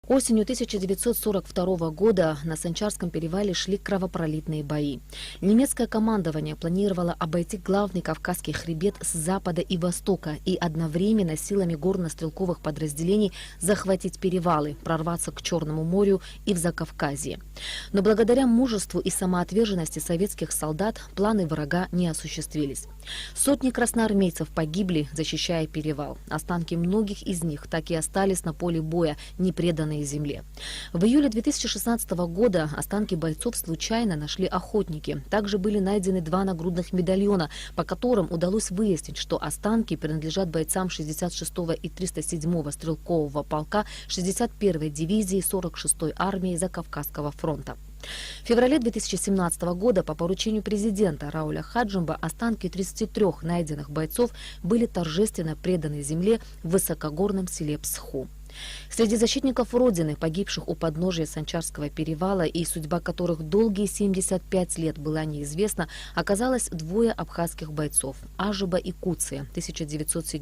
Осенью 1942 года на Санчарском перевале шли кровопролитные бои. Немецкое командование планировало обойти главный Кавказский хребет с запада и востока и одновременно силами горно-стрелковых подразделений захватить перевалы, прорваться к Черному морю и в Закавказье. Но благодаря мужеству и самоотверженности советских солдат планы врага не осуществились. Сотни красноармейцев погибли, защищая перевал. Останки многих из них так и остались на поле боя, не преданные земле. В июле 2016 года останки бойцов случайно нашли охотники. Также были найдены 2 нагрудных медальона, по которым удалось выяснить, что останки принадлежат бойцам 66-го и 307-го стрелкового полка 61-й дивизии 46-й армии Закавказского фронта. В феврале 2017 года по поручению президента Рауля Хаджимба останки 33 найденных бойцов были торжественно преданы земле в высокогорном селе Псху. Среди защитников Родины, погибших у подножия Санчарского перевала и судьба которых долгие 75 лет была неизвестна, оказалось 2 абхазских бойцов – Ажиба и Куция, 1907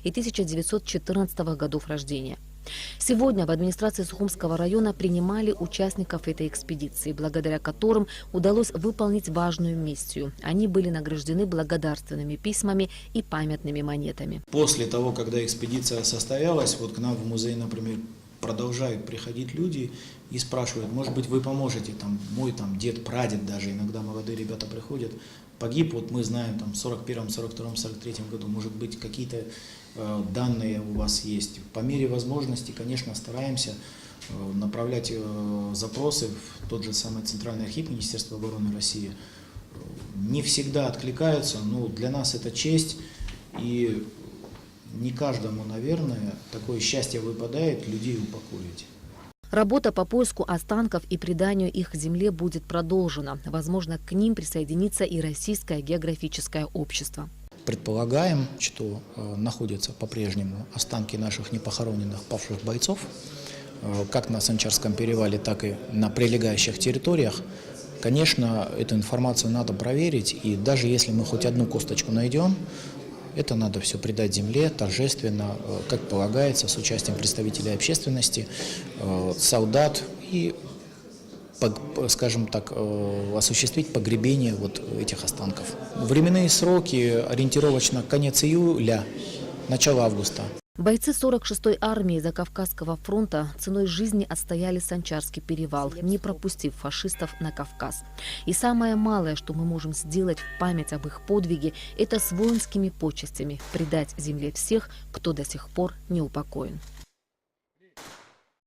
и 1914 годов рождения. Сегодня в администрации Сухумского района принимали участников этой экспедиции, благодаря которым удалось выполнить важную миссию. Они были награждены благодарственными письмами и памятными монетами. После того, когда экспедиция состоялась, вот к нам в музей, например, продолжают приходить люди и спрашивают, может быть, вы поможете, мой дед, прадед даже, иногда молодые ребята приходят, погиб, вот мы знаем, в 41-м, 42-м, 43-м году, может быть, какие-то данные у вас есть. По мере возможности, конечно, стараемся направлять запросы в тот же самый Центральный архив Министерства обороны России. Не всегда откликаются, но для нас это честь, и не каждому, наверное, такое счастье выпадает людей упокоить. Работа по поиску останков и преданию их земле будет продолжена. Возможно, к ним присоединится и Российское географическое общество. Предполагаем, что находятся по-прежнему останки наших непохороненных павших бойцов, как на Санчарском перевале, так и на прилегающих территориях. Конечно, эту информацию надо проверить, и даже если мы хоть одну косточку найдем, это надо все предать земле торжественно, как полагается, с участием представителей общественности, солдат и, скажем так, осуществить погребение вот этих останков. Временные сроки ориентировочно конец июля, начало августа. Бойцы 46-й армии Закавказского фронта ценой жизни отстояли Санчарский перевал, не пропустив фашистов на Кавказ. И самое малое, что мы можем сделать в память об их подвиге, это с воинскими почестями предать земле всех, кто до сих пор не упокоен.